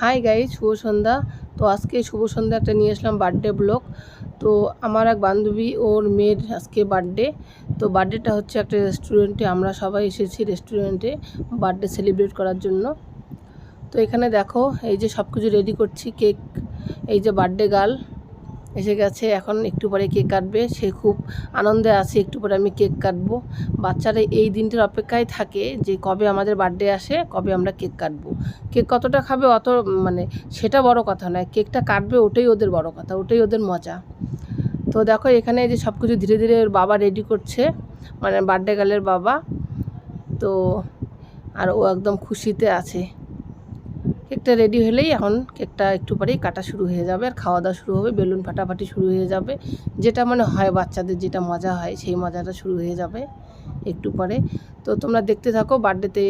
Hi guys, শুভ সন্ধ্যা। তো আজকে শুভ সন্ধ্যা একটা নিয়ে আসলাম বার্থডে ব্লগ। তো আমার এক বান্ধবী, ওর মেয়ের আজকে বার্থডে। তো বার্থডেটা হচ্ছে একটা রেস্টুরেন্টে, আমরা সবাই এসেছি রেস্টুরেন্টে বার্থডে সেলিব্রেট করার জন্য। তো এখানে দেখো, এই যে সব কিছু রেডি করছি। কেক, এই যে বার্থডে গার্ল এসে গেছে, এখন একটু পরে কেক কাটবে। সে খুব আনন্দে আছে, একটু পরে আমি কেক কাটবো। বাচ্চারা এই দিনটার অপেক্ষায় থাকে যে কবে আমাদের বার্থডে আসে, কবে আমরা কেক কাটবো। কেক কতটা খাবে অত সেটা বড় কথা নয়, কেকটা কাটবে ওটাই ওদের বড় কথা, ওটাই ওদের মজা। তো দেখো এখানে যে সব কিছু ধীরে ধীরে ওর বাবা রেডি করছে, বার্থডে গার্লের বাবা। তো আর ও একদম খুশিতে আছে। কেকটা রেডি হলেই এখন কেকটা একটু পরেই কাটা শুরু হয়ে যাবে, আর খাওয়া দাওয়া শুরু হবে, বেলুন ফাটাফাটি শুরু হয়ে যাবে। যেটা হয় বাচ্চাদের যেটা মজা হয়, সেই মজাটা শুরু হয়ে যাবে একটু পরে। তো তোমরা দেখতে থাকো। বার্থডেতে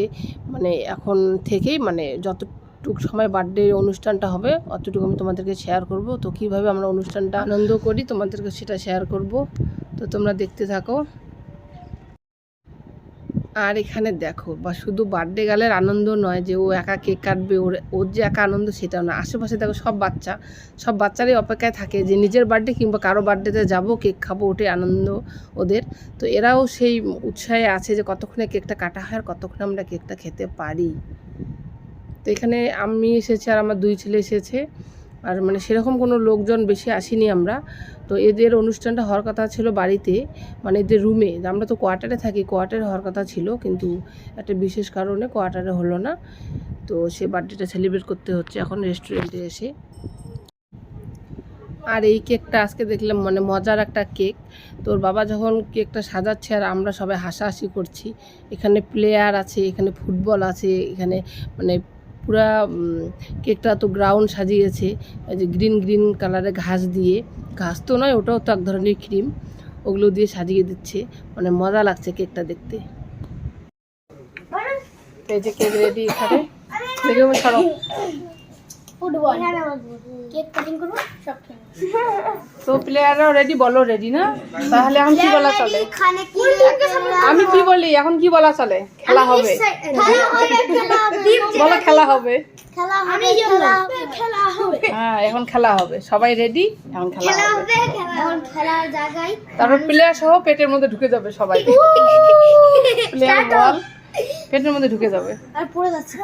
এখন থেকেই যতটুকু সময় বার্থডে অনুষ্ঠানটা হবে অতটুকু আমি তোমাদেরকে শেয়ার করব। তো কীভাবে আমরা অনুষ্ঠানটা আনন্দ করি তোমাদেরকে সেটা শেয়ার করব। তো তোমরা দেখতে থাকো। আর এখানে দেখো, বা শুধু বার্থডে গার্লের আনন্দ নয় যে ও একা কেক কাটবে, ওর যে একা আনন্দ সেটাও না। আশেপাশে দেখো সব বাচ্চারাই অপেক্ষায় থাকে যে নিজের বার্থডে কিংবা কারো বার্থডেতে যাবো, কেক খাবো, ওটাই আনন্দ ওদের। তো এরাও সেই উৎসাহে আছে যে কতক্ষণে কেকটা কাটা হয় আর কতক্ষণে আমরা কেকটা খেতে পারি। তো এখানে আমি এসেছি আর আমার দুই ছেলে এসেছে, আর সেরকম কোনো লোকজন বেশি আসিনি আমরা। তো এদের অনুষ্ঠানটা হওয়ার কথা ছিল বাড়িতে, এদের রুমে। আমরা তো কোয়ার্টারে থাকি, কোয়ার্টারে হওয়ার কথা ছিল, কিন্তু একটা বিশেষ কারণে কোয়ার্টারে হলো না। তো সে বার্থডেটা সেলিব্রেট করতে হচ্ছে এখন রেস্টুরেন্টে এসে। আর এই কেকটা আজকে দেখলাম মজার একটা কেক। তোর বাবা যখন কেকটা সাজাচ্ছে আর আমরা সবাই হাসাহাসি করছি। এখানে প্লেয়ার আছে, এখানে ফুটবল আছে, এখানে পুরা কেকটা তো গ্রাউন্ড সাজিয়েছে এই যে গ্রিন কালারের ঘাস দিয়ে। ঘাস তো নয়, ওটাও তো এক ধরনের ক্রিম, ওগুলো দিয়ে সাজিয়ে দিচ্ছে। মজা লাগছে কেকটা দেখতে। এই যে কেক রেডি এখানে, দেখে ছাড়ো। তো প্লেয়াররাও রেডি, বলো রেডি না? তাহলে এখন কি বলা চলে? আমি কি বলি এখন, কি বলা চলে? খেলা হবে, বলো খেলা হবে। হ্যাঁ, এখন খেলা হবে, সবাই রেডি, এখন খেলা হবে। তারপর প্লেয়ার সহ পেটের মধ্যে ঢুকে যাবে সবাই, প্লেয়ার বল পেটের মধ্যে ঢুকে যাবে আর পড়ে যাচ্ছে।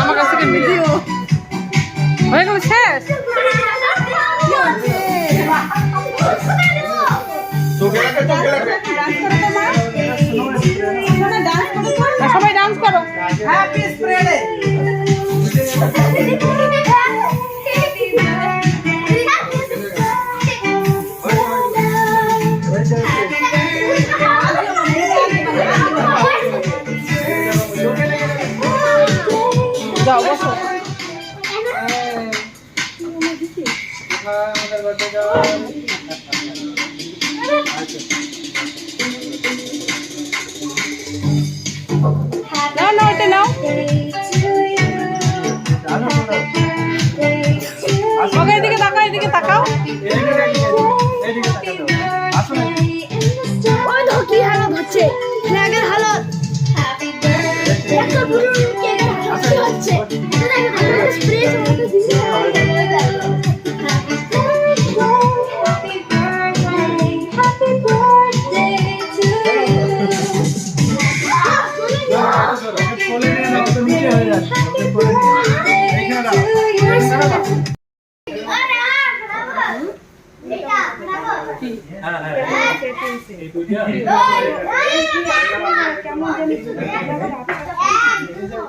আমার কাছ থেকে ভিডিও হয়ে গেল, শেষ। সবাই ডান্স করো। যাও বসো। নাও এটা নাও। এদিকে তাকাও, এদিকে তাকাও। ওই দেখো কি হালত হচ্ছে, ফ্ল্যাগের হালত।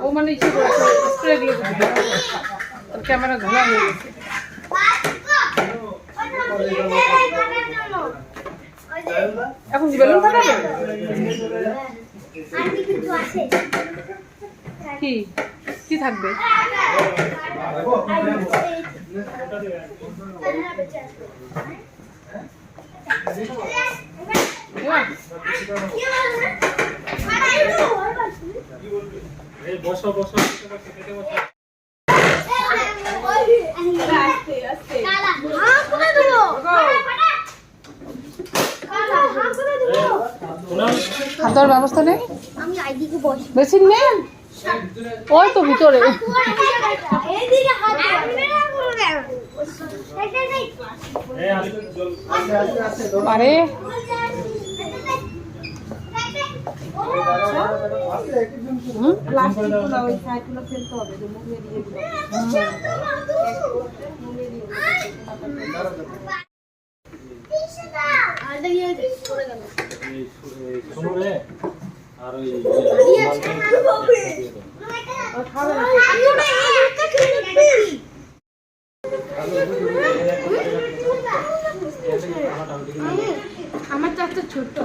ও স্প্রে দিয়ে ক্যামেরা ঘোরা হয়ে গেছে। এখন বেলুন ফাটাবে। কি কি থাকবে? বসো বসো খাওয়ার ব্যবস্থা নেই, বেশি নেই, ওই তো ভিতরে। আরে আর আমার তো একটা ছোট্ট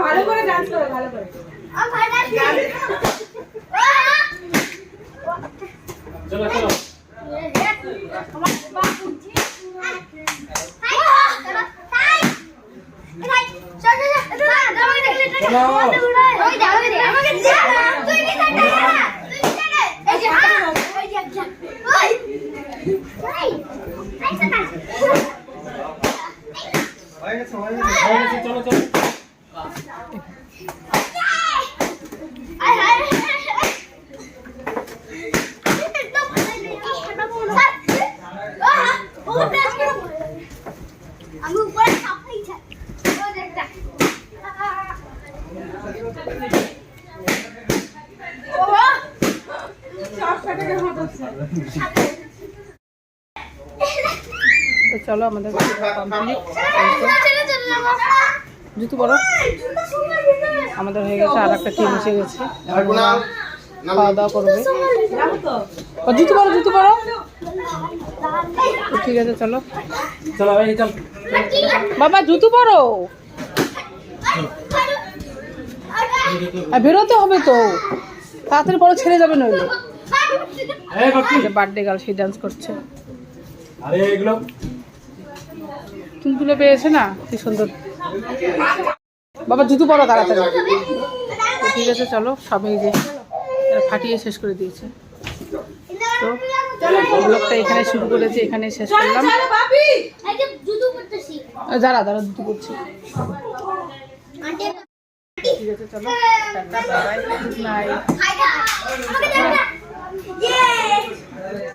ভালো করে ডান্স করো, ভালো করে চলো চলো চলো চলো আমি উপরে সাফাই চাই ও দেখটা ওহো সবটাকে হচ্ছে তো চলো আমাদের কমপ্লিট। জুতো পরো, আমাদের হয়ে গেছে, আর একটা টিম এসে গেছে, খাওয়া দাওয়া করবে। জুতো পরো, জুতো পরো, ঠিক আছে চলো চলো ভাই চল বাবা, জুতো পরো, আর বেরোতে হবে তো, তাড়াতাড়ি পরে ছেড়ে যাবে নইলে। বার্থডে গার্ল সেই ডান্স করছে, আরে এগুলো চুলগুলো পেয়েছে না, কি সুন্দর। বাবা জুতো পরো তাড়াতাড়ি। তো ঠিক আছে চলো, সবাই যে এরা ফাটিয়ে শেষ করে দিয়েছে। তো ব্লগটা এখানে শুরু করেছি, এখানে শেষ করলাম। দাঁড়া দাঁড়া, জুতো করছি। ঠিক আছে চলো, tata, bye bye, good night.